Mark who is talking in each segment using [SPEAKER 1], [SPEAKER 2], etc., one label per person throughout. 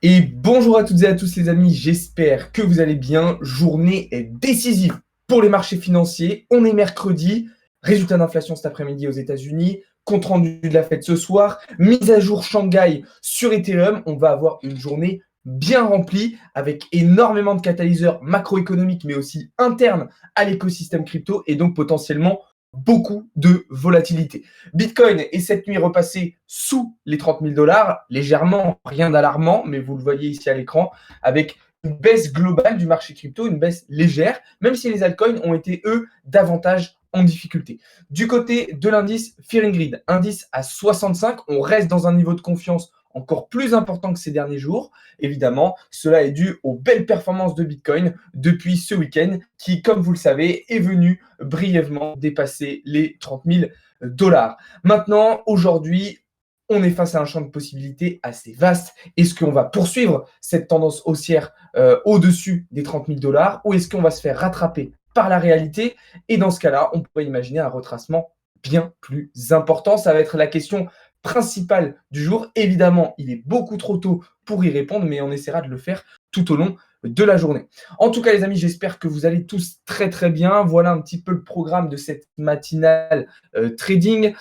[SPEAKER 1] Et bonjour à toutes et à tous les amis, j'espère que vous allez bien. Journée est décisive pour les marchés financiers. On est mercredi, résultat d'inflation cet après-midi aux États-Unis, compte rendu de la fête ce soir, mise à jour Shanghai sur Ethereum. On va avoir une journée bien remplie avec énormément de catalyseurs macroéconomiques mais aussi internes à l'écosystème crypto et donc potentiellement beaucoup de volatilité. Bitcoin est cette nuit repassé sous les 30 000 dollars, légèrement, rien d'alarmant, mais vous le voyez ici à l'écran, avec une baisse globale du marché crypto, une baisse légère, même si les altcoins ont été, eux, davantage en difficulté. Du côté de l'indice Fear and Greed, indice à 65, on reste dans un niveau de confiance encore plus important que ces derniers jours. Évidemment, cela est dû aux belles performances de Bitcoin depuis ce week-end qui, comme vous le savez, est venu brièvement dépasser les 30 000 dollars. Maintenant, aujourd'hui, on est face à un champ de possibilités assez vaste. Est-ce qu'on va poursuivre cette tendance haussière au-dessus des 30 000 dollars ou est-ce qu'on va se faire rattraper par la réalité? Et dans ce cas-là, on pourrait imaginer un retracement bien plus important. Ça va être la question principale du jour. Évidemment, il est beaucoup trop tôt pour y répondre, mais on essaiera de le faire tout au long de la journée. En tout cas, les amis, j'espère que vous allez tous très très bien. Voilà un petit peu le programme de cette matinale trading.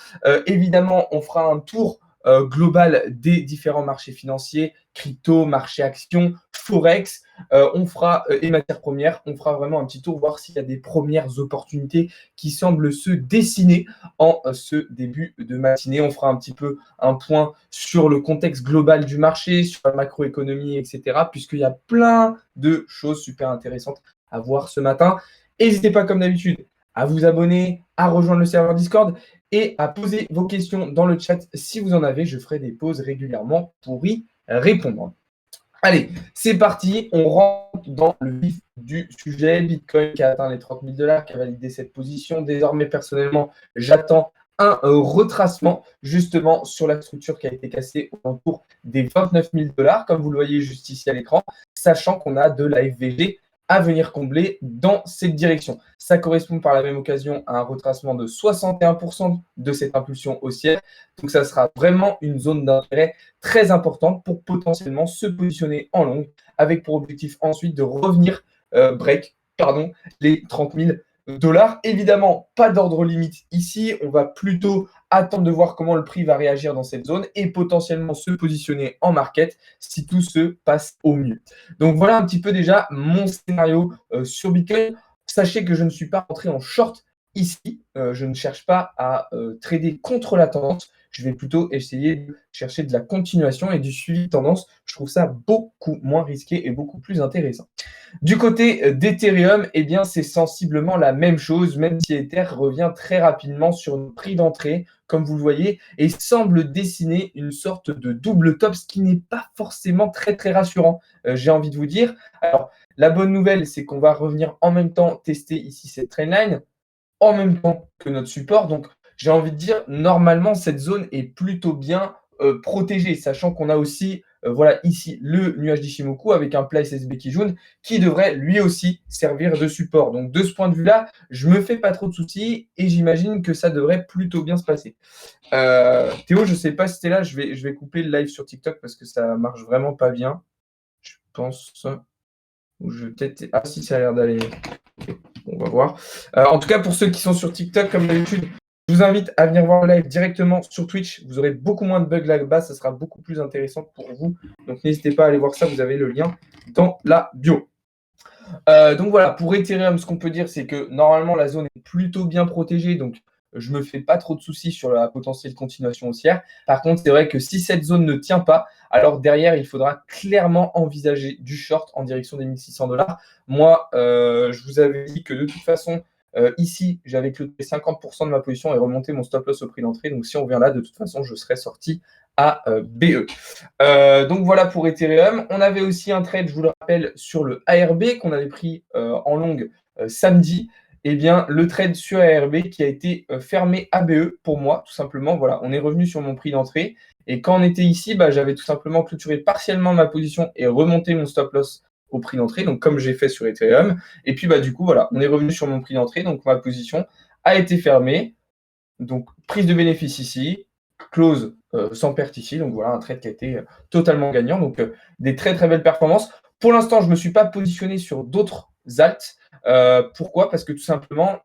[SPEAKER 1] Évidemment, on fera un tour global des différents marchés financiers, crypto, marché actions, forex. On fera et matières premières. On fera vraiment un petit tour, voir s'il y a des premières opportunités qui semblent se dessiner en ce début de matinée. On fera un petit peu un point sur le contexte global du marché, sur la macroéconomie, etc. Puisqu'il y a plein de choses super intéressantes à voir ce matin. N'hésitez pas, comme d'habitude, à vous abonner, à rejoindre le serveur Discord et à poser vos questions dans le chat si vous en avez. Je ferai des pauses régulièrement pour y répondre. Allez, c'est parti. On rentre dans le vif du sujet. Bitcoin qui a atteint les 30 000 dollars, qui a validé cette position. Désormais, personnellement, j'attends un retracement justement sur la structure qui a été cassée autour des 29 000 dollars, comme vous le voyez juste ici à l'écran, sachant qu'on a de la FVG à venir combler dans cette direction. Ça correspond par la même occasion à un retracement de 61% de cette impulsion haussière. Donc, ça sera vraiment une zone d'intérêt très importante pour potentiellement se positionner en long, avec pour objectif ensuite de revenir les 30 000 dollars. Évidemment, pas d'ordre limite ici. On va plutôt attendre de voir comment le prix va réagir dans cette zone et potentiellement se positionner en market si tout se passe au mieux. Donc voilà un petit peu déjà mon scénario sur Bitcoin. Sachez que je ne suis pas rentré en short ici. Je ne cherche pas à trader contre la tendance. Je vais plutôt essayer de chercher de la continuation et du suivi de tendance. Je trouve ça beaucoup moins risqué et beaucoup plus intéressant. Du côté d'Ethereum, eh bien, c'est sensiblement la même chose, même si Ether revient très rapidement sur le prix d'entrée, comme vous le voyez, et semble dessiner une sorte de double top, ce qui n'est pas forcément très, très rassurant, j'ai envie de vous dire. Alors, la bonne nouvelle, c'est qu'on va revenir en même temps tester ici cette trendline, en même temps que notre support. Donc, j'ai envie de dire, normalement, cette zone est plutôt bien protégée, sachant qu'on a aussi, voilà, ici, le nuage d'Ishimoku avec un plat SSB Kijun qui devrait lui aussi servir de support. Donc, de ce point de vue-là, je me fais pas trop de soucis et j'imagine que ça devrait plutôt bien se passer. Théo, je ne sais pas si tu es là, je vais couper le live sur TikTok parce que ça marche vraiment pas bien. Je pense. Ou je vais peut-être. Ah, si, ça a l'air d'aller. On va voir. En tout cas, pour ceux qui sont sur TikTok, comme d'habitude, je vous invite à venir voir le live directement sur Twitch. Vous aurez beaucoup moins de bugs là-bas. Ça sera beaucoup plus intéressant pour vous. Donc, n'hésitez pas à aller voir ça. Vous avez le lien dans la bio. Donc voilà, pour Ethereum, ce qu'on peut dire, c'est que normalement, la zone est plutôt bien protégée. Donc, je ne me fais pas trop de soucis sur la potentielle continuation haussière. Par contre, c'est vrai que si cette zone ne tient pas, alors derrière, il faudra clairement envisager du short en direction des 1600 dollars. Moi, je vous avais dit que de toute façon, ici, j'avais clôturé 50% de ma position et remonté mon stop loss au prix d'entrée. Donc, si on vient là, de toute façon, je serais sorti à BE. Donc voilà pour Ethereum. On avait aussi un trade, je vous le rappelle, sur le ARB qu'on avait pris en longue samedi. Eh bien, le trade sur ARB qui a été fermé ABE pour moi, tout simplement. Voilà, on est revenu sur mon prix d'entrée. Et quand on était ici, j'avais tout simplement clôturé partiellement ma position et remonté mon stop loss au prix d'entrée, donc comme j'ai fait sur Ethereum. Et puis, du coup, voilà, on est revenu sur mon prix d'entrée, donc ma position a été fermée. Donc, prise de bénéfice ici, close sans perte ici. Donc voilà, un trade qui a été totalement gagnant. Donc des très très belles performances. Pour l'instant, je ne me suis pas positionné sur d'autres alts. Pourquoi? Parce que tout simplement,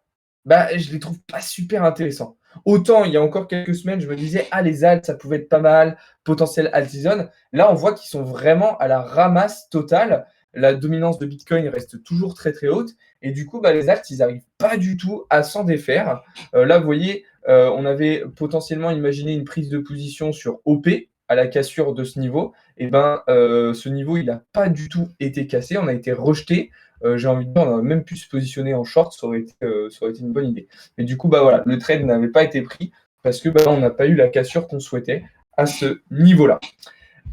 [SPEAKER 1] je les trouve pas super intéressants. Autant il y a encore quelques semaines, je me disais, ah, les alts, ça pouvait être pas mal, potentiel alt season. Là, on voit qu'ils sont vraiment à la ramasse totale. La dominance de Bitcoin reste toujours très très haute. Et du coup, les alts, ils n'arrivent pas du tout à s'en défaire. Là, vous voyez, on avait potentiellement imaginé une prise de position sur OP à la cassure de ce niveau. Et ce niveau, il n'a pas du tout été cassé. On a été rejeté. J'ai envie de dire, on a même pu se positionner en short, ça aurait été une bonne idée. Mais du coup, voilà, le trade n'avait pas été pris parce que on n'a pas eu la cassure qu'on souhaitait à ce niveau-là.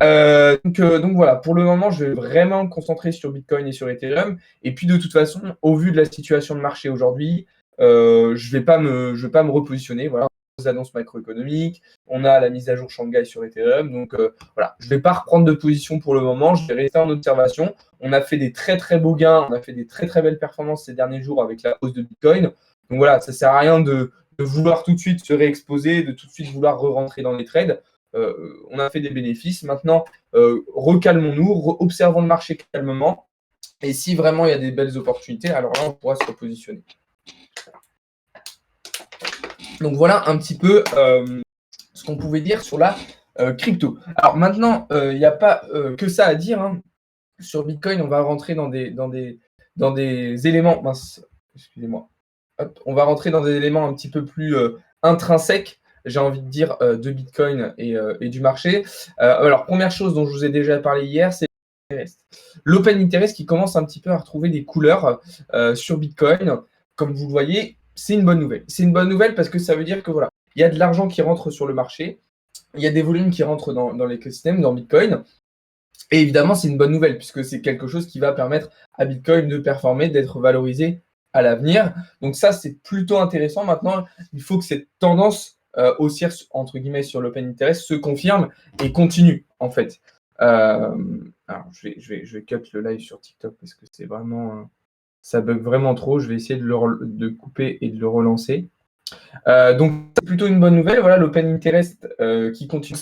[SPEAKER 1] Donc voilà, pour le moment, je vais vraiment me concentrer sur Bitcoin et sur Ethereum. Et puis de toute façon, au vu de la situation de marché aujourd'hui, je vais pas me repositionner. Voilà, aux annonces macroéconomiques, on a la mise à jour Shanghai sur Ethereum. Donc voilà, je ne vais pas reprendre de position pour le moment. Je vais rester en observation. On a fait des très très beaux gains, on a fait des très très belles performances ces derniers jours avec la hausse de Bitcoin. Donc voilà, ça ne sert à rien de vouloir tout de suite se réexposer, de tout de suite vouloir re-rentrer dans les trades. On a fait des bénéfices. Maintenant, recalmons-nous, observons le marché calmement. Et si vraiment il y a des belles opportunités, alors là, on pourra se repositionner. Donc voilà un petit peu ce qu'on pouvait dire sur la crypto. Alors maintenant, il n'y a pas que ça à dire. Hein. Sur Bitcoin, on va rentrer dans des éléments. Mince, excusez-moi. Hop, on va rentrer dans des éléments un petit peu plus intrinsèques, j'ai envie de dire, de Bitcoin et du marché. Alors, première chose dont je vous ai déjà parlé hier, c'est l'open interest qui commence un petit peu à retrouver des couleurs sur Bitcoin. Comme vous le voyez, c'est une bonne nouvelle. C'est une bonne nouvelle parce que ça veut dire que voilà, il y a de l'argent qui rentre sur le marché, il y a des volumes qui rentrent dans l'écosystème, dans Bitcoin. Et évidemment, c'est une bonne nouvelle puisque c'est quelque chose qui va permettre à Bitcoin de performer, d'être valorisé à l'avenir. Donc ça, c'est plutôt intéressant. Maintenant, il faut que cette tendance haussière, entre guillemets, sur l'open interest se confirme et continue, en fait. Alors, je vais cut le live sur TikTok parce que c'est vraiment... ça bug vraiment trop. Je vais essayer de couper et de le relancer. Donc, c'est plutôt une bonne nouvelle. Voilà, l'open interest qui continue.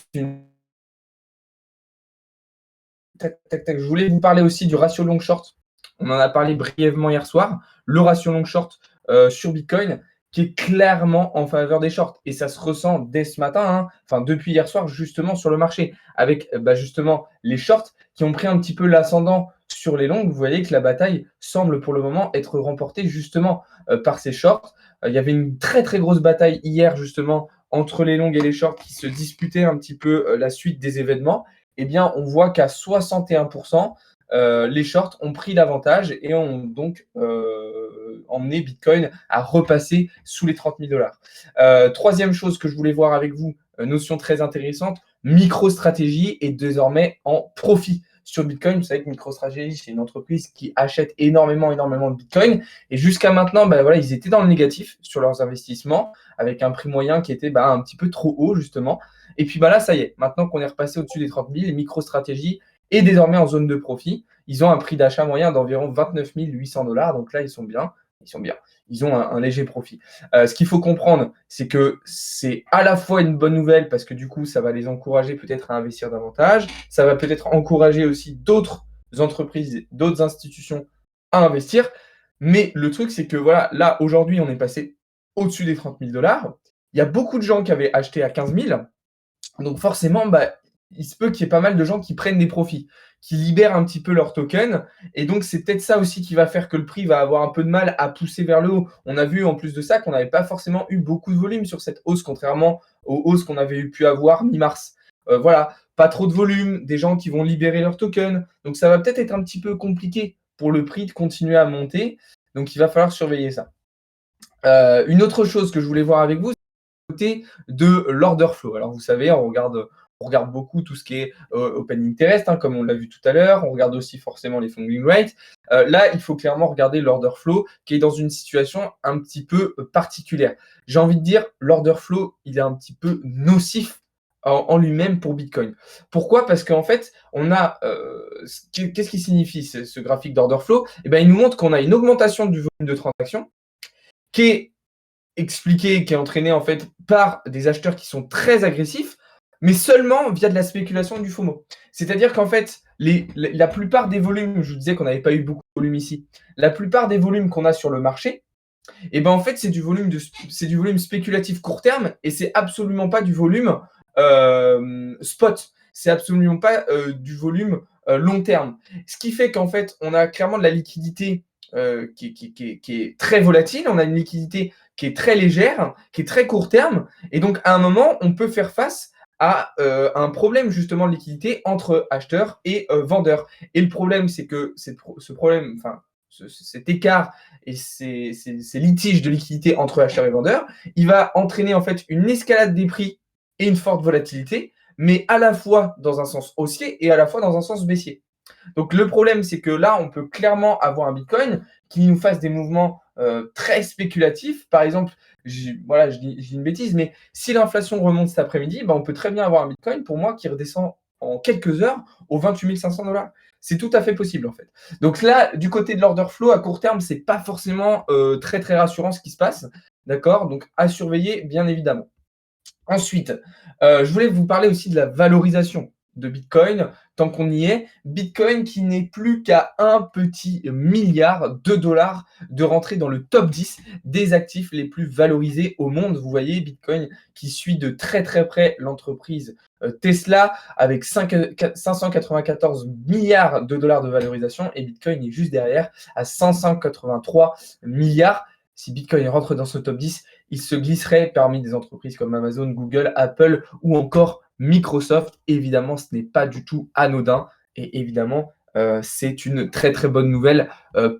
[SPEAKER 1] Tac, tac, tac. Je voulais vous parler aussi du ratio long short. On en a parlé brièvement hier soir. Le ratio long short sur Bitcoin qui est clairement en faveur des shorts. Et ça se ressent dès ce matin, hein, enfin depuis hier soir, justement sur le marché, avec justement les shorts qui ont pris un petit peu l'ascendant sur les longs. Vous voyez que la bataille semble pour le moment être remportée justement par ces shorts. Il y avait une très très grosse bataille hier justement entre les longues et les shorts qui se disputaient un petit peu la suite des événements. Eh bien, on voit qu'à 61%, les shorts ont pris l'avantage et ont donc emmené Bitcoin à repasser sous les 30 000 $. Troisième chose que je voulais voir avec vous, notion très intéressante, MicroStrategy est désormais en profit sur Bitcoin. Vous savez que MicroStrategy, c'est une entreprise qui achète énormément de Bitcoin. Et jusqu'à maintenant, voilà, ils étaient dans le négatif sur leurs investissements, avec un prix moyen qui était un petit peu trop haut, justement. Et puis là, ça y est, maintenant qu'on est repassé au-dessus des 30 000, MicroStrategy est désormais en zone de profit. Ils ont un prix d'achat moyen d'environ 29 800 $. Donc là, ils sont bien. Ils ont un léger profit. Ce qu'il faut comprendre, c'est que c'est à la fois une bonne nouvelle parce que du coup, ça va les encourager peut-être à investir davantage. Ça va peut-être encourager aussi d'autres entreprises, d'autres institutions à investir. Mais le truc, c'est que voilà, là, aujourd'hui, on est passé au-dessus des 30 000 $. Il y a beaucoup de gens qui avaient acheté à 15 000. Donc forcément, il se peut qu'il y ait pas mal de gens qui prennent des profits, qui libèrent un petit peu leurs tokens. Et donc, c'est peut-être ça aussi qui va faire que le prix va avoir un peu de mal à pousser vers le haut. On a vu en plus de ça qu'on n'avait pas forcément eu beaucoup de volume sur cette hausse, contrairement aux hausses qu'on avait pu avoir mi-mars. Voilà, pas trop de volume, des gens qui vont libérer leurs tokens. Donc, ça va peut-être être un petit peu compliqué pour le prix de continuer à monter. Donc, il va falloir surveiller ça. Une autre chose que je voulais voir avec vous, de l'order flow. Alors vous savez, on regarde beaucoup tout ce qui est open interest, hein, comme on l'a vu tout à l'heure. On regarde aussi forcément les funding rates. Là, il faut clairement regarder l'order flow qui est dans une situation un petit peu particulière. J'ai envie de dire, l'order flow, il est un petit peu nocif en lui-même pour Bitcoin. Pourquoi? Parce qu'en fait, on a qu'est-ce qui signifie ce graphique d'order flow? Il nous montre qu'on a une augmentation du volume de transactions qui est expliqué, qui est entraîné en fait par des acheteurs qui sont très agressifs. mais seulement via de la spéculation et du FOMO. C'est-à-dire qu'en fait, la plupart des volumes, je vous disais qu'on n'avait pas eu beaucoup de volume ici, la plupart des volumes qu'on a sur le marché, et ben en fait, c'est du volume spéculatif court terme et c'est absolument pas du volume spot. C'est absolument pas du volume long terme. Ce qui fait qu'en fait, on a clairement de la liquidité qui est très volatile. On a une liquidité qui est très légère, qui est très court terme. Et donc, à un moment, on peut faire face à un problème justement de liquidité entre acheteurs et vendeurs. Et le problème, c'est que ce problème, enfin, cet écart et ces litiges de liquidité entre acheteurs et vendeurs, il va entraîner en fait une escalade des prix et une forte volatilité, mais à la fois dans un sens haussier et à la fois dans un sens baissier. Donc le problème, c'est que là, on peut clairement avoir un Bitcoin qui nous fasse des mouvements très spéculatifs. Par exemple, voilà, je dis une bêtise, mais si l'inflation remonte cet après-midi, on peut très bien avoir un Bitcoin, pour moi, qui redescend en quelques heures aux 28 500 $. C'est tout à fait possible, en fait. Donc là, du côté de l'order flow, à court terme, c'est pas forcément très, très rassurant ce qui se passe. D'accord? Donc à surveiller, bien évidemment. Ensuite, je voulais vous parler aussi de la valorisation de Bitcoin, tant qu'on y est. Bitcoin qui n'est plus qu'à un petit milliard de dollars de rentrer dans le top 10 des actifs les plus valorisés au monde. Vous voyez, Bitcoin qui suit de très très près l'entreprise Tesla avec 594 milliards de dollars de valorisation et Bitcoin est juste derrière à 583 milliards. Si Bitcoin rentre dans ce top 10, il se glisserait parmi des entreprises comme Amazon, Google, Apple ou encore Microsoft. Évidemment, ce n'est pas du tout anodin et évidemment, c'est une très très bonne nouvelle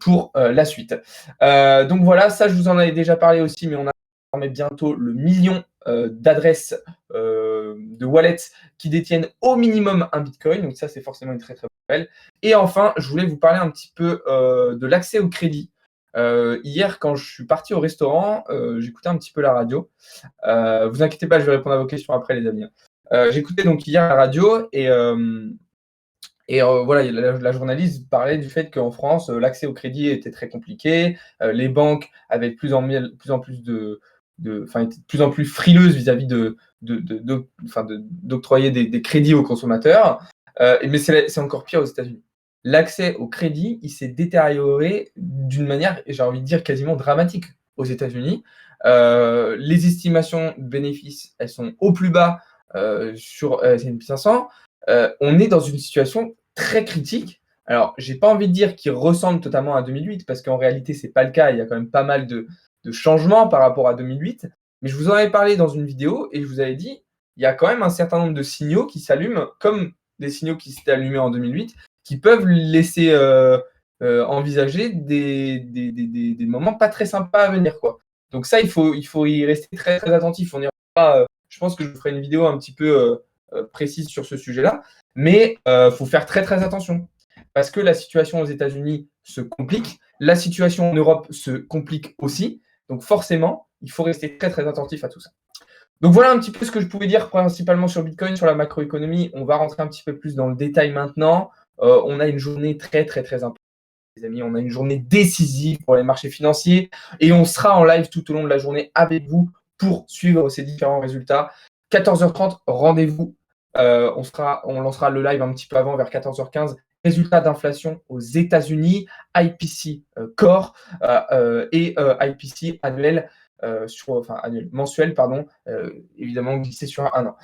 [SPEAKER 1] pour la suite. Donc voilà, ça je vous en avais déjà parlé aussi, mais on a bientôt le million d'adresses de wallets qui détiennent au minimum un Bitcoin. Donc ça, c'est forcément une très très bonne nouvelle. Et enfin, je voulais vous parler un petit peu de l'accès au crédit. Hier, quand je suis parti au restaurant, j'écoutais un petit peu la radio. Vous inquiétez pas, je vais répondre à vos questions après, les amis. J'écoutais donc hier la radio et voilà, la journaliste parlait du fait qu'en France, l'accès au crédit était très compliqué. Les banques avaient de plus en plus étaient de plus en plus frileuses vis-à-vis d'octroyer des crédits aux consommateurs. Mais c'est encore pire aux États-Unis. L'accès au crédit, il s'est détérioré d'une manière, j'ai envie de dire, quasiment dramatique aux États-Unis. Les estimations de bénéfices, elles sont au plus bas sur S&P 500. On est dans une situation très critique. Alors, j'ai pas envie de dire qu'il ressemble totalement à 2008, parce qu'en réalité, c'est pas le cas. Il y a quand même pas mal de changements par rapport à 2008. Mais je vous en avais parlé dans une vidéo et je vous avais dit, il y a quand même un certain nombre de signaux qui s'allument, comme des signaux qui s'étaient allumés en 2008, qui peuvent laisser envisager des moments pas très sympas à venir, quoi. Donc ça, il faut y rester très, très attentif. On ira pas, je pense que je vous ferai une vidéo un petit peu précise sur ce sujet-là, mais il faut faire très, très attention. Parce que la situation aux États-Unis se complique, la situation en Europe se complique aussi. Donc forcément, il faut rester très, très attentif à tout ça. Donc voilà un petit peu ce que je pouvais dire principalement sur Bitcoin, sur la macroéconomie. On va rentrer un petit peu plus dans le détail maintenant. On a une journée très, très, très importante, les amis. On a une journée décisive pour les marchés financiers et on sera en live tout au long de la journée avec vous pour suivre ces différents résultats. 14h30, rendez-vous. On lancera le live un petit peu avant, vers 14h15. Résultats d'inflation aux États-Unis, IPC Core et IPC annuel. Annuel, mensuel, pardon, évidemment glissé sur un an.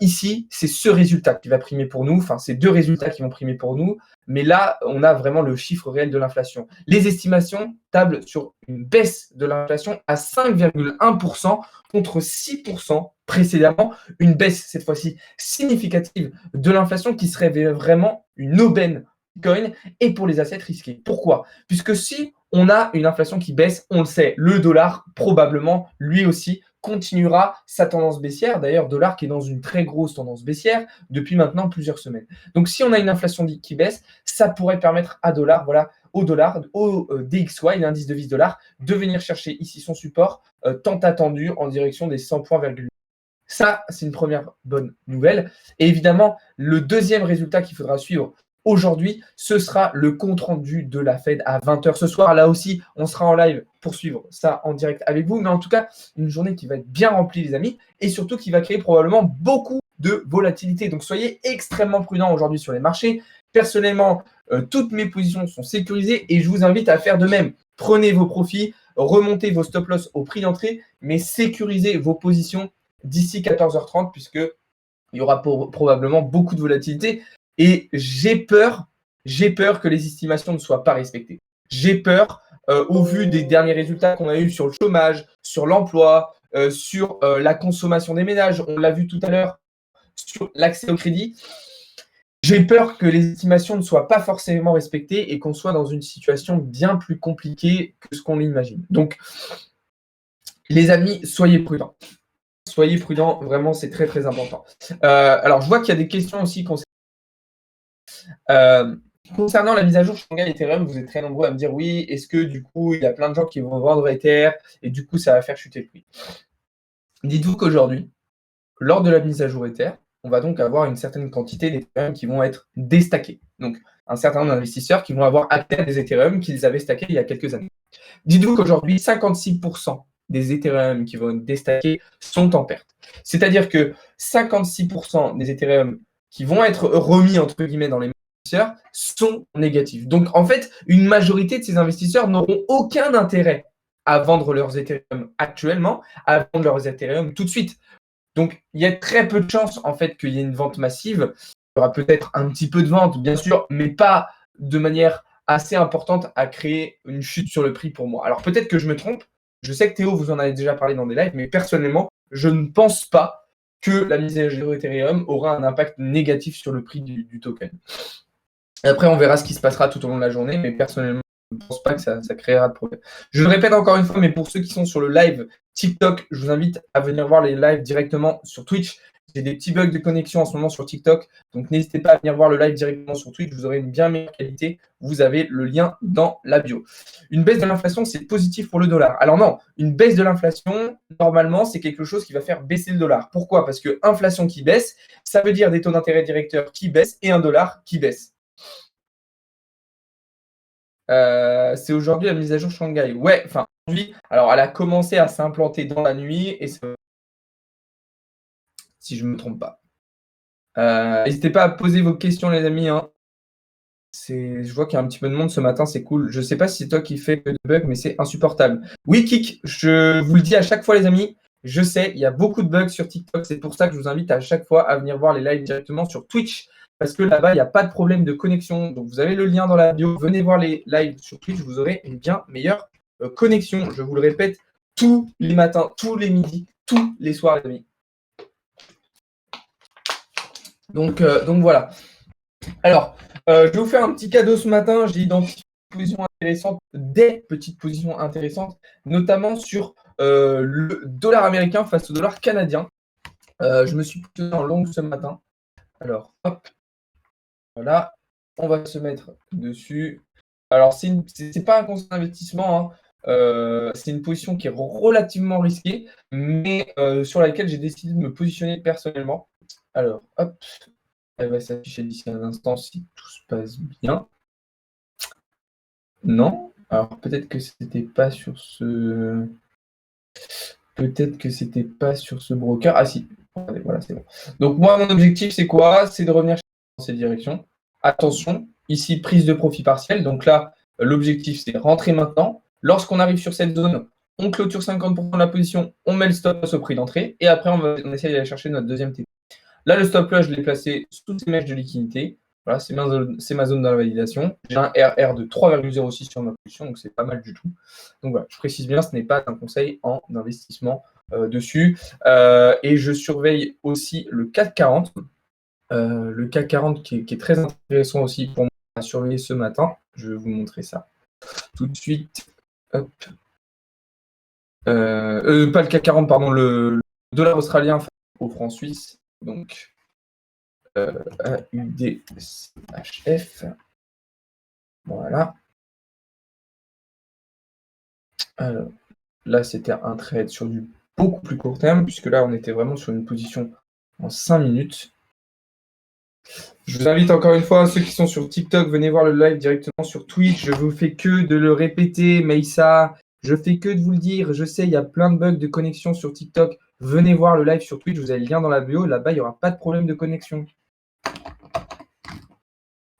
[SPEAKER 1] Ici, c'est ce résultat qui va primer pour nous, c'est deux résultats qui vont primer pour nous, mais là, on a vraiment le chiffre réel de l'inflation. Les estimations tablent sur une baisse de l'inflation à 5,1% contre 6% précédemment, une baisse cette fois-ci significative de l'inflation qui serait vraiment une aubaine Bitcoin et pour les assets risqués. Pourquoi? Puisque si on a une inflation qui baisse, on le sait, le dollar probablement lui aussi continuera sa tendance baissière. D'ailleurs, dollar qui est dans une très grosse tendance baissière depuis maintenant plusieurs semaines. Donc si on a une inflation qui baisse, ça pourrait permettre au DXY, l'indice de devise dollar, de venir chercher ici son support tant attendu en direction des 100 points. Ça, c'est une première bonne nouvelle. Et évidemment, le deuxième résultat qu'il faudra suivre aujourd'hui, ce sera le compte-rendu de la Fed à 20h ce soir. Là aussi, on sera en live pour suivre ça en direct avec vous. Mais en tout cas, une journée qui va être bien remplie, les amis, et surtout qui va créer probablement beaucoup de volatilité. Donc, soyez extrêmement prudents aujourd'hui sur les marchés. Personnellement, toutes mes positions sont sécurisées et je vous invite à faire de même. Prenez vos profits, remontez vos stop-loss au prix d'entrée, mais sécurisez vos positions d'ici 14h30 puisque il y aura probablement beaucoup de volatilité et j'ai peur que les estimations ne soient pas respectées. J'ai peur, au vu des derniers résultats qu'on a eus sur le chômage, sur l'emploi, sur la consommation des ménages, on l'a vu tout à l'heure, sur l'accès au crédit. J'ai peur que les estimations ne soient pas forcément respectées et qu'on soit dans une situation bien plus compliquée que ce qu'on l'imagine. Donc, les amis, soyez prudents. Soyez prudents, vraiment, c'est très, très important. Alors, je vois qu'il y a des questions aussi concernant la mise à jour Shanghai Ethereum. Vous êtes très nombreux à me dire oui, est-ce que du coup, il y a plein de gens qui vont vendre Ether et du coup, ça va faire chuter le prix. Dites-vous qu'aujourd'hui, lors de la mise à jour Ether, on va donc avoir une certaine quantité d'Ethereum qui vont être déstackés. Donc, un certain nombre d'investisseurs qui vont avoir accès à des Ethereum qu'ils avaient stackés il y a quelques années. Dites-vous qu'aujourd'hui, 56% des Ethereum qui vont être déstackés sont en perte. C'est-à-dire que 56% des Ethereum qui vont être remis, entre guillemets, dans les investisseurs sont négatifs. Donc, en fait, une majorité de ces investisseurs n'auront aucun intérêt à vendre leurs Ethereum actuellement, à vendre leurs Ethereum tout de suite. Donc, il y a très peu de chances, en fait, qu'il y ait une vente massive. Il y aura peut-être un petit peu de vente, bien sûr, mais pas de manière assez importante à créer une chute sur le prix pour moi. Alors, peut-être que je me trompe. Je sais que Théo, vous en avez déjà parlé dans des lives, mais personnellement, je ne pense pas que la mise à jour Ethereum aura un impact négatif sur le prix du token. Et après, on verra ce qui se passera tout au long de la journée, mais personnellement, je ne pense pas que ça créera de problème. Je le répète encore une fois, mais pour ceux qui sont sur le live TikTok, je vous invite à venir voir les lives directement sur Twitch. J'ai des petits bugs de connexion en ce moment sur TikTok, donc n'hésitez pas à venir voir le live directement sur Twitch, vous aurez une bien meilleure qualité. Vous avez le lien dans la bio. Une baisse de l'inflation, c'est positif pour le dollar. Alors non, une baisse de l'inflation, normalement, c'est quelque chose qui va faire baisser le dollar. Pourquoi? Parce que inflation qui baisse, ça veut dire des taux d'intérêt directeurs qui baissent et un dollar qui baisse. C'est aujourd'hui la mise à jour Shanghai. Ouais, enfin, aujourd'hui, alors elle a commencé à s'implanter dans la nuit, et si je ne me trompe pas. N'hésitez pas à poser vos questions, les amis. Hein. Je vois qu'il y a un petit peu de monde ce matin, c'est cool. Je ne sais pas si c'est toi qui fais que de bugs, mais c'est insupportable. Oui, Kik, je vous le dis à chaque fois, les amis. Je sais, il y a beaucoup de bugs sur TikTok. C'est pour ça que je vous invite à chaque fois à venir voir les lives directement sur Twitch. Parce que là-bas, il n'y a pas de problème de connexion. Donc, vous avez le lien dans la bio. Venez voir les lives sur Twitch. Vous aurez une bien meilleure connexion. Je vous le répète, tous les matins, tous les midis, tous les soirs, les amis. Donc voilà. Alors, je vais vous faire un petit cadeau ce matin. J'ai identifié des petites positions intéressantes, notamment sur le dollar américain face au dollar canadien. Je me suis positionné en longue ce matin. Alors, hop. Voilà, on va se mettre dessus. Alors, c'est pas un conseil d'investissement, hein. C'est une position qui est relativement risquée, mais sur laquelle j'ai décidé de me positionner personnellement. Alors, hop, elle va s'afficher d'ici un instant si tout se passe bien. Non, alors peut-être que c'était pas sur ce. Peut-être que c'était pas sur ce broker. Ah si, regardez, voilà, c'est bon. Donc moi, mon objectif, c'est quoi? C'est de revenir dans cette direction. Attention, ici, prise de profit partiel. Donc là, l'objectif, c'est rentrer maintenant. Lorsqu'on arrive sur cette zone, on clôture 50% de la position, on met le stop loss au prix d'entrée, et après, on essaie d'aller chercher notre deuxième TP. Là, le stop loss, je l'ai placé sous ces mèches de liquidité. Voilà, c'est ma zone dans la validation. J'ai un RR de 3,06 sur ma position, donc c'est pas mal du tout. Donc voilà, je précise bien, ce n'est pas un conseil en investissement dessus. Et je surveille aussi le CAC 40. Le CAC 40 qui est très intéressant aussi pour moi à surveiller ce matin. Je vais vous montrer ça tout de suite. Hop. Pas le CAC 40, pardon, le dollar australien au franc suisse. Donc, AUDCHF. Voilà. Alors, là, c'était un trade sur du beaucoup plus court terme, puisque là, on était vraiment sur une position en 5 minutes. Je vous invite encore une fois, ceux qui sont sur TikTok, venez voir le live directement sur Twitch. Je vous fais que de le répéter, Meissa. Je fais que de vous le dire. Je sais, il y a plein de bugs de connexion sur TikTok. venez voir le live sur Twitch, vous avez le lien dans la bio, là-bas, il n'y aura pas de problème de connexion.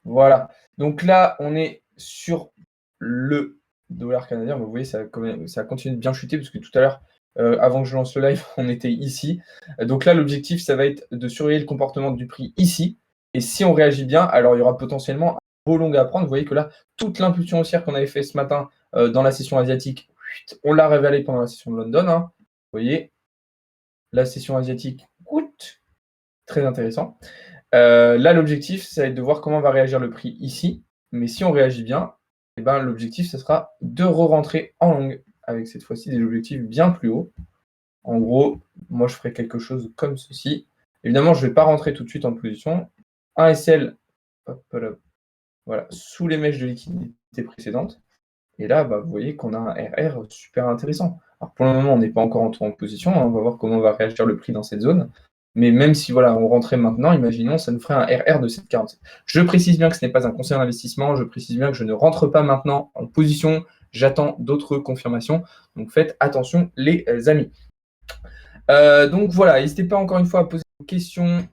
[SPEAKER 1] Voilà. Donc là, on est sur le dollar canadien. Vous voyez, ça a continué de bien chuter parce que tout à l'heure, avant que je lance le live, on était ici. Donc là, l'objectif, ça va être de surveiller le comportement du prix ici. Et si on réagit bien, alors il y aura potentiellement un beau long à prendre. Vous voyez que là, toute l'impulsion haussière qu'on avait fait ce matin dans la session asiatique, on l'a révélé pendant la session de London, hein. Vous voyez, la session asiatique, très intéressant. Là, l'objectif, ça va être de voir comment va réagir le prix ici. Mais si on réagit bien, eh ben, l'objectif, ce sera de re-rentrer en longue avec cette fois-ci des objectifs bien plus hauts. En gros, moi, je ferai quelque chose comme ceci. Évidemment, je ne vais pas rentrer tout de suite en position. Un SL, hop là, voilà, sous les mèches de liquidité précédentes. Et là, bah, vous voyez qu'on a un RR super intéressant. Alors pour le moment, on n'est pas encore entré en position, hein. On va voir comment va réagir le prix dans cette zone. Mais même si voilà, on rentrait maintenant, imaginons, ça nous ferait un RR de 7,47. Je précise bien que ce n'est pas un conseil d'investissement, je précise bien que je ne rentre pas maintenant en position, j'attends d'autres confirmations. Donc faites attention les amis. Donc voilà, n'hésitez pas encore une fois à poser vos questions.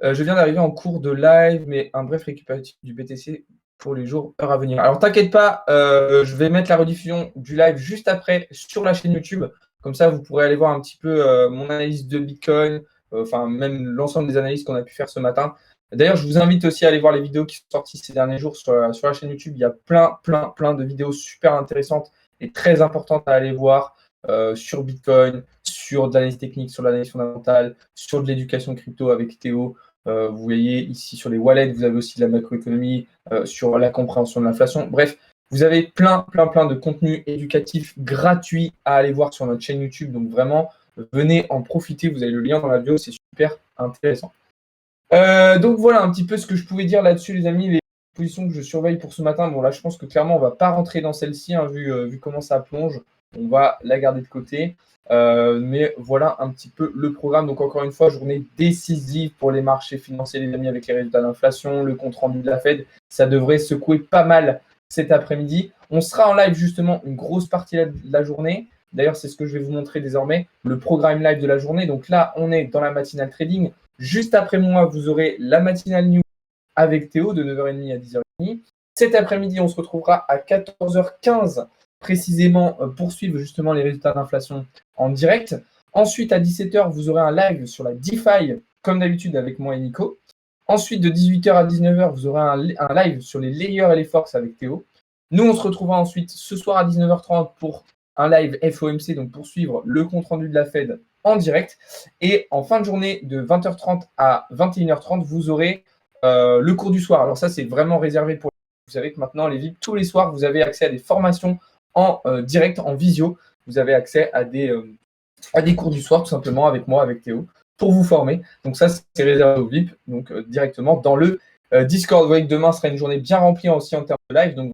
[SPEAKER 1] Je viens d'arriver en cours de live, mais un bref récapitulatif du BTC pour les jours, heures à venir. Alors t'inquiète pas, je vais mettre la rediffusion du live juste après sur la chaîne YouTube. Comme ça, vous pourrez aller voir un petit peu mon analyse de Bitcoin, enfin même l'ensemble des analyses qu'on a pu faire ce matin. D'ailleurs, je vous invite aussi à aller voir les vidéos qui sont sorties ces derniers jours sur la chaîne YouTube. Il y a plein de vidéos super intéressantes et très importantes à aller voir sur Bitcoin, sur de l'analyse technique, sur l'analyse fondamentale, sur de l'éducation crypto avec Théo. Vous voyez ici sur les wallets, vous avez aussi de la macroéconomie, sur la compréhension de l'inflation. Bref, vous avez plein de contenus éducatifs gratuits à aller voir sur notre chaîne YouTube. Donc vraiment, venez en profiter. Vous avez le lien dans la bio, c'est super intéressant. Donc voilà un petit peu ce que je pouvais dire là-dessus, les amis. Les positions que je surveille pour ce matin. Bon là, je pense que clairement, on ne va pas rentrer dans celle-ci, hein, vu comment ça plonge. On va la garder de côté. Mais voilà un petit peu le programme. Donc encore une fois, journée décisive pour les marchés financiers, les amis, avec les résultats d'inflation, le compte rendu de la Fed. Ça devrait secouer pas mal cet après-midi. On sera en live justement une grosse partie de la journée. D'ailleurs, c'est ce que je vais vous montrer désormais, le programme live de la journée. Donc là, on est dans la matinale trading. Juste après moi, vous aurez la matinale news avec Théo de 9h30 à 10h30. Cet après-midi, on se retrouvera à 14h15 précisément pour suivre justement les résultats d'inflation en direct. Ensuite, à 17h, vous aurez un live sur la DeFi, comme d'habitude avec moi et Nico. Ensuite, de 18h à 19h, vous aurez un live sur les layers et les forces avec Théo. Nous, on se retrouvera ensuite ce soir à 19h30 pour un live FOMC, donc pour suivre le compte-rendu de la Fed en direct. Et en fin de journée, de 20h30 à 21h30, vous aurez le cours du soir. Alors ça, c'est vraiment réservé pour... Vous savez que maintenant, les VIP, tous les soirs, vous avez accès à des formations en direct, en visio. Vous avez accès à des cours du soir, tout simplement, avec moi, avec Théo, pour vous former. Donc ça, c'est réservé aux VIP, donc directement dans le Discord. Vous voyez que demain sera une journée bien remplie aussi en termes de live, donc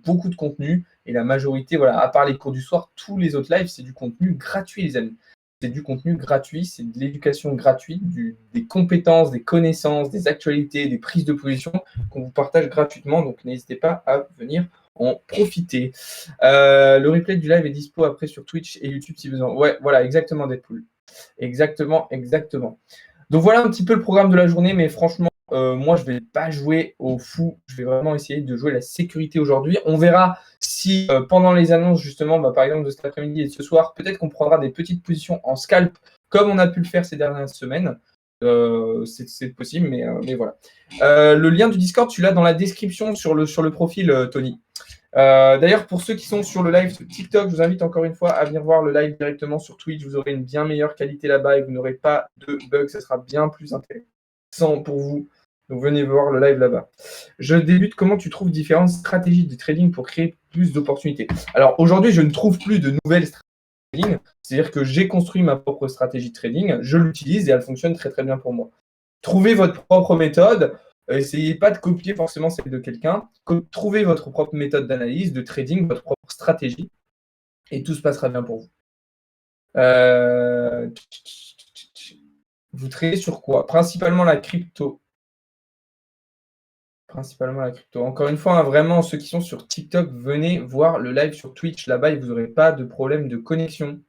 [SPEAKER 1] beaucoup de contenu. Et la majorité, voilà, à part les cours du soir, tous les autres lives, c'est du contenu gratuit, les amis. C'est du contenu gratuit, c'est de l'éducation gratuite, des compétences, des connaissances, des actualités, des prises de position qu'on vous partage gratuitement. Donc n'hésitez pas à venir en profiter. Le replay du live est dispo après sur Twitch et YouTube si besoin. Ouais, voilà, exactement, Deadpool. Exactement. Donc voilà un petit peu le programme de la journée, mais franchement, moi, je ne vais pas jouer au fou. Je vais vraiment essayer de jouer la sécurité aujourd'hui. On verra si pendant les annonces, justement, par exemple de cet après-midi et de ce soir, peut-être qu'on prendra des petites positions en scalp, comme on a pu le faire ces dernières semaines. C'est possible, mais voilà. Le lien du Discord, tu l'as dans la description sur le profil, Tony. D'ailleurs, pour ceux qui sont sur le live sur TikTok, je vous invite encore une fois à venir voir le live directement sur Twitch. Vous aurez une bien meilleure qualité là-bas et vous n'aurez pas de bugs. Ça sera bien plus intéressant pour vous. Donc, venez voir le live là-bas. Je débute. Comment tu trouves différentes stratégies de trading pour créer plus d'opportunités? Alors, aujourd'hui, je ne trouve plus de nouvelles stratégies de trading. C'est-à-dire que j'ai construit ma propre stratégie de trading. Je l'utilise et elle fonctionne très, très bien pour moi. Trouvez votre propre méthode. Essayez pas de copier forcément celle de quelqu'un. Trouvez votre propre méthode d'analyse, de trading, votre propre stratégie, et tout se passera bien pour vous. Vous tradez sur quoi? Principalement la crypto. Encore une fois, hein, vraiment, ceux qui sont sur TikTok, venez voir le live sur Twitch. Là-bas, et vous n'aurez pas de problème de connexion.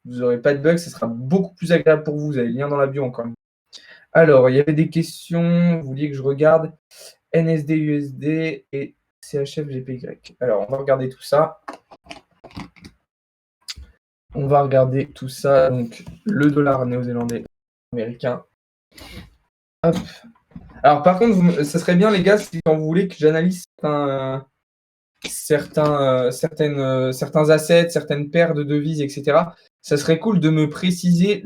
[SPEAKER 1] Vous n'aurez pas de bug, ce sera beaucoup plus agréable pour vous. Vous avez le lien dans la bio encore. Alors, il y avait des questions. Vous vouliez que je regarde NSD, USD et CHF, GPY. Alors, on va regarder tout ça. On va regarder tout ça. Donc, le dollar néo-zélandais américain. Hop. Alors, par contre, ça serait bien, les gars, si quand vous voulez que j'analyse certains assets, certaines paires de devises, etc., ça serait cool de me préciser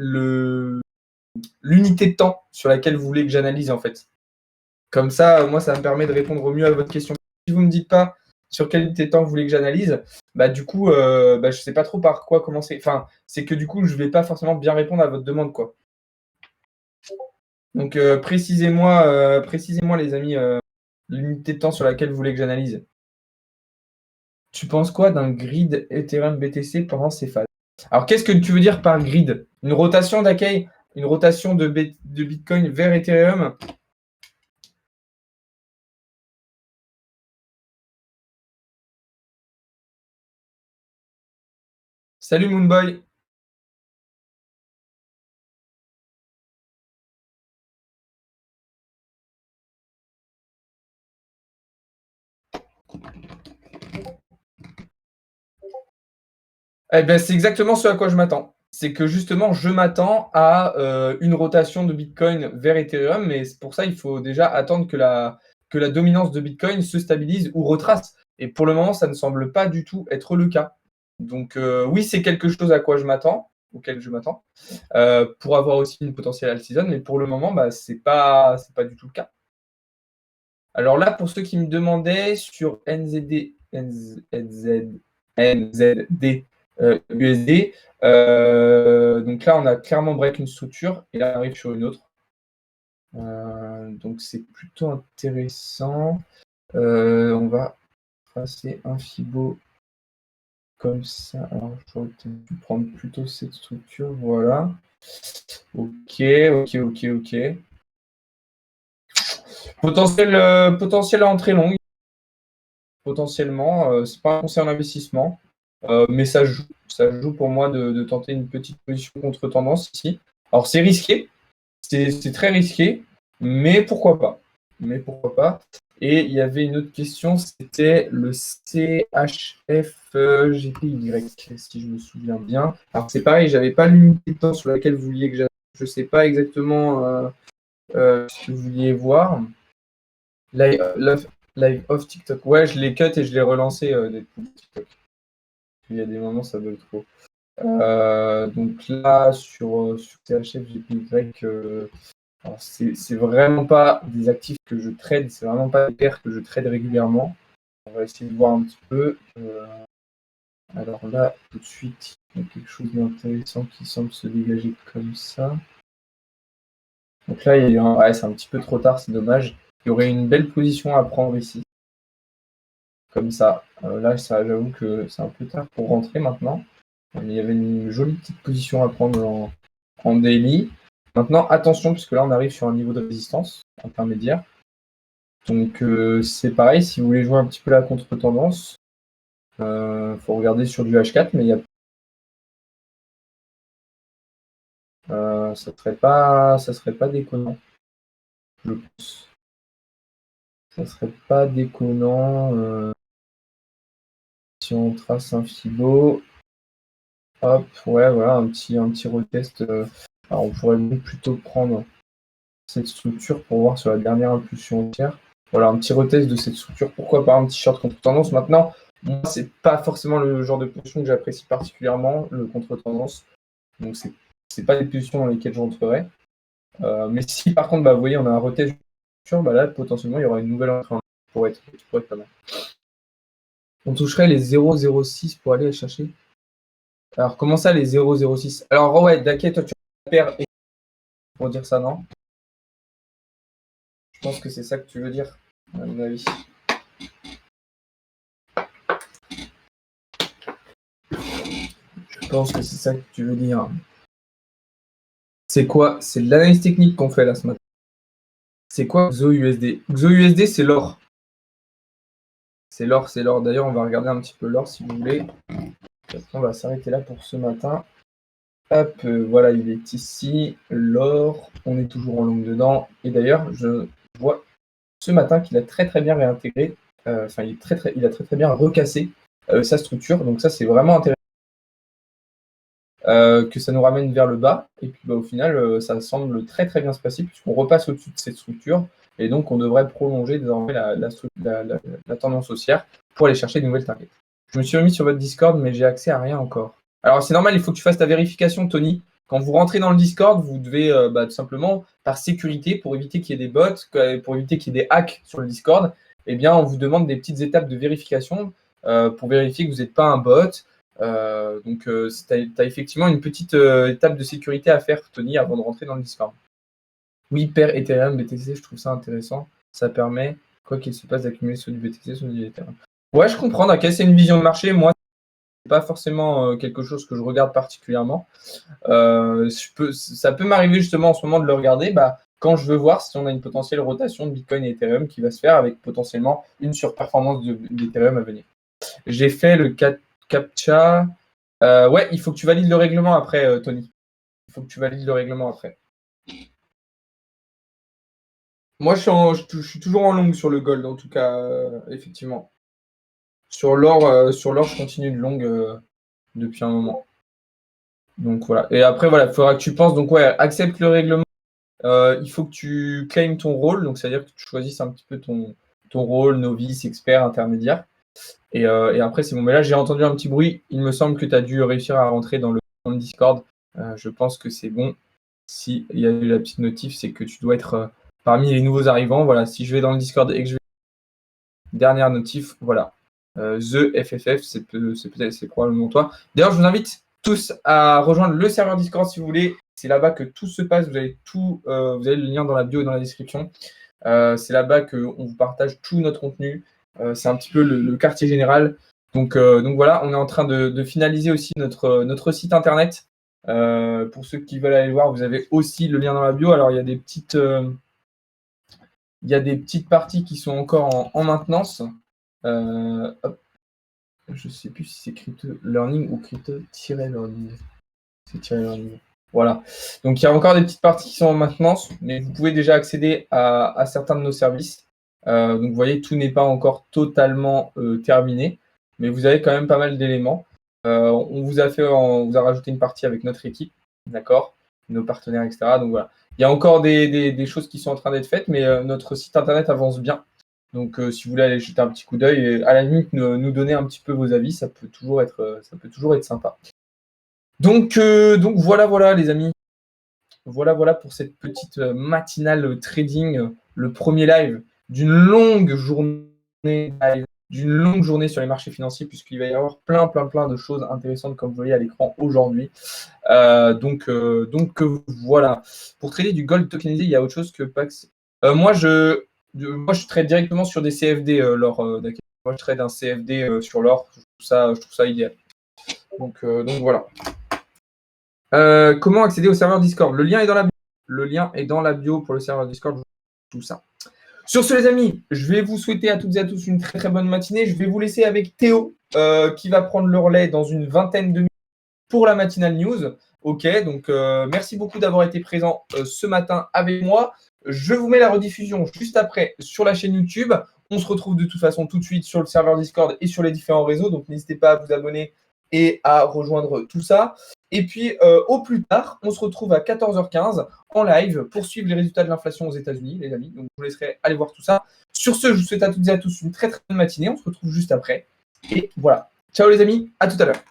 [SPEAKER 1] l'unité de temps sur laquelle vous voulez que j'analyse, en fait. Comme ça, moi, ça me permet de répondre au mieux à votre question. Si vous ne me dites pas sur quelle unité de temps vous voulez que j'analyse, bah, du coup, je ne sais pas trop par quoi commencer. Enfin, c'est que du coup, je ne vais pas forcément bien répondre à votre demande, quoi. Donc, précisez-moi, les amis, l'unité de temps sur laquelle vous voulez que j'analyse. Tu penses quoi d'un grid Ethereum BTC pendant ces phases? Alors, qu'est-ce que tu veux dire par grid? Une rotation d'Akai? Une rotation de Bitcoin vers Ethereum? Salut Moonboy. Eh ben, c'est exactement ce à quoi je m'attends. C'est que justement, je m'attends à une rotation de Bitcoin vers Ethereum, mais pour ça, il faut déjà attendre que la dominance de Bitcoin se stabilise ou retrace. Et pour le moment, ça ne semble pas du tout être le cas. Donc oui, c'est quelque chose à quoi je m'attends, auquel je m'attends, pour avoir aussi une potentielle alt season, mais pour le moment, bah, c'est pas du tout le cas. Alors là, pour ceux qui me demandaient sur NZD USD, donc là, on a clairement break une structure et là, on arrive sur une autre. Donc c'est plutôt intéressant. On va tracer un Fibo comme ça. Alors, je vais peut-être prendre plutôt cette structure. Voilà. Ok. Potentiel à entrée longue. Potentiellement, c'est pas un conseil en investissement, mais ça joue. Ça joue pour moi de tenter une petite position contre tendance ici. Alors c'est risqué, c'est très risqué, mais pourquoi pas? Mais pourquoi pas? Et il y avait une autre question, c'était le CHF GPY, si je me souviens bien. Alors c'est pareil, j'avais pas l'unité de temps sur laquelle vous vouliez que je sais pas exactement ce que vous vouliez voir. Live off TikTok. Ouais, je l'ai cut et je l'ai relancé depuis TikTok. Il y a des moments, ça veut trop. Donc là, sur THF, GPY, c'est vraiment pas des actifs que je trade, c'est vraiment pas des paires que je trade régulièrement. On va essayer de voir un petit peu. Alors là, tout de suite, il y a quelque chose d'intéressant qui semble se dégager comme ça. Donc là, ouais, c'est un petit peu trop tard, c'est dommage. Il y aurait une belle position à prendre ici. Comme ça. Là, j'avoue que c'est un peu tard pour rentrer maintenant. Mais il y avait une jolie petite position à prendre en daily. Maintenant, attention, puisque là, on arrive sur un niveau de résistance intermédiaire. Donc, c'est pareil, si vous voulez jouer un petit peu la contre-tendance, il faut regarder sur du H4, mais ça serait pas déconnant, je pense. Ça serait pas déconnant si on trace un Fibo. Hop, ouais, voilà, un petit retest. Alors, on pourrait plutôt prendre cette structure pour voir sur la dernière impulsion haussière. Voilà, un petit retest de cette structure. Pourquoi pas un petit short contre-tendance? Maintenant, moi, c'est pas forcément le genre de position que j'apprécie particulièrement, le contre-tendance. Donc, c'est pas des positions dans lesquelles j'entrerai. Mais si, par contre, bah, vous voyez, on a un retest de structure, bah là, potentiellement, il y aura une nouvelle entrée qui pourrait être pas mal. On toucherait les 0,06 pour aller chercher. Alors, comment ça, les 0,06? Alors, ouais, Daké, toi, tu perds pour dire ça, non? Je pense que c'est ça que tu veux dire, à mon avis. Je pense que c'est ça que tu veux dire. C'est quoi? C'est de l'analyse technique qu'on fait là ce matin. C'est quoi XOUSD? XOUSD, c'est l'or. C'est l'or, c'est l'or. D'ailleurs, on va regarder un petit peu l'or si vous voulez. Après, on va s'arrêter là pour ce matin. Hop, voilà, il est ici. L'or, on est toujours en longue dedans. Et d'ailleurs, je vois ce matin qu'il a très très bien réintégré. Enfin, il a très très bien recassé sa structure. Donc ça, c'est vraiment intéressant. Que ça nous ramène vers le bas. Et puis au final, ça semble très très bien se passer puisqu'on repasse au-dessus de cette structure. Et donc, on devrait prolonger désormais la tendance haussière pour aller chercher de nouvelles targets. Je me suis remis sur votre Discord, mais j'ai accès à rien encore. Alors, c'est normal, il faut que tu fasses ta vérification, Tony. Quand vous rentrez dans le Discord, vous devez tout simplement, par sécurité, pour éviter qu'il y ait des bots, pour éviter qu'il y ait des hacks sur le Discord, eh bien, on vous demande des petites étapes de vérification pour vérifier que vous n'êtes pas un bot. Donc, tu as effectivement une petite étape de sécurité à faire, Tony, avant de rentrer dans le Discord. Oui, pair Ethereum, BTC, je trouve ça intéressant. Ça permet, quoi qu'il se passe, d'accumuler soit du BTC, soit du Ethereum. Ouais, je comprends. Ok, c'est une vision de marché. Moi, c'est pas forcément quelque chose que je regarde particulièrement. Ça peut m'arriver justement en ce moment de le regarder quand je veux voir si on a une potentielle rotation de Bitcoin et Ethereum qui va se faire avec potentiellement une surperformance d'Ethereum à venir. J'ai fait le CAPTCHA. Ouais, il faut que tu valides le règlement après, Tony. Il faut que tu valides le règlement après. Moi, je suis toujours en longue sur le gold, en tout cas, effectivement. Sur l'or, je continue de longue depuis un moment. Donc voilà. Et après, voilà, il faudra que tu penses. Donc ouais, accepte le règlement. Il faut que tu claimes ton rôle. Donc c'est-à-dire que tu choisisses un petit peu ton rôle, novice, expert, intermédiaire. Et après, c'est bon. Mais là, j'ai entendu un petit bruit. Il me semble que tu as dû réussir à rentrer dans le Discord. Je pense que c'est bon. S'il y a eu la petite notif, c'est que tu dois être parmi les nouveaux arrivants. Voilà, si je vais dans le Discord et que je vais dernière notif, voilà. The FFF, c'est probablement toi. D'ailleurs, je vous invite tous à rejoindre le serveur Discord si vous voulez. C'est là-bas que tout se passe. Vous avez vous avez le lien dans la bio et dans la description. C'est là-bas qu'on vous partage tout notre contenu. C'est un petit peu le quartier général. Donc voilà, on est en train de finaliser aussi notre site internet. Pour ceux qui veulent aller le voir, vous avez aussi le lien dans la bio. Alors, il y a des petites parties qui sont encore en maintenance. Hop. Je ne sais plus si c'est crypto learning ou crypto-learning. C'est learning. Voilà. Donc, il y a encore des petites parties qui sont en maintenance, mais vous pouvez déjà accéder à certains de nos services. Donc, vous voyez, tout n'est pas encore totalement terminé, mais vous avez quand même pas mal d'éléments. On vous a rajouté une partie avec notre équipe, d'accord, nos partenaires, etc. Donc, voilà. Il y a encore des choses qui sont en train d'être faites, mais notre site internet avance bien. Donc, si vous voulez aller jeter un petit coup d'œil et à la limite nous donner un petit peu vos avis, ça peut toujours être sympa. Donc voilà les amis. Voilà pour cette petite matinale trading, le premier live d'une longue journée sur les marchés financiers, puisqu'il va y avoir plein de choses intéressantes comme vous voyez à l'écran aujourd'hui. Donc voilà. Pour trader du gold tokenisé, il y a autre chose que Pax. Moi je trade directement sur des CFD l'or. Moi je trade un CFD sur l'or. Je trouve ça idéal. Donc voilà. Comment accéder au serveur Discord? Le lien est dans la bio. Le lien est dans la bio pour le serveur Discord. Tout ça. Sur ce, les amis, je vais vous souhaiter à toutes et à tous une très bonne matinée. Je vais vous laisser avec Théo qui va prendre le relais dans une vingtaine de minutes pour la matinale news. Ok, donc merci beaucoup d'avoir été présent ce matin avec moi. Je vous mets la rediffusion juste après sur la chaîne YouTube. On se retrouve de toute façon tout de suite sur le serveur Discord et sur les différents réseaux. Donc n'hésitez pas à vous abonner et à rejoindre tout ça. Et puis au plus tard, on se retrouve à 14h15 en live pour suivre les résultats de l'inflation aux États-Unis, les amis. Donc je vous laisserai aller voir tout ça. Sur ce, je vous souhaite à toutes et à tous une très bonne matinée. On se retrouve juste après. Et voilà. Ciao les amis, à tout à l'heure.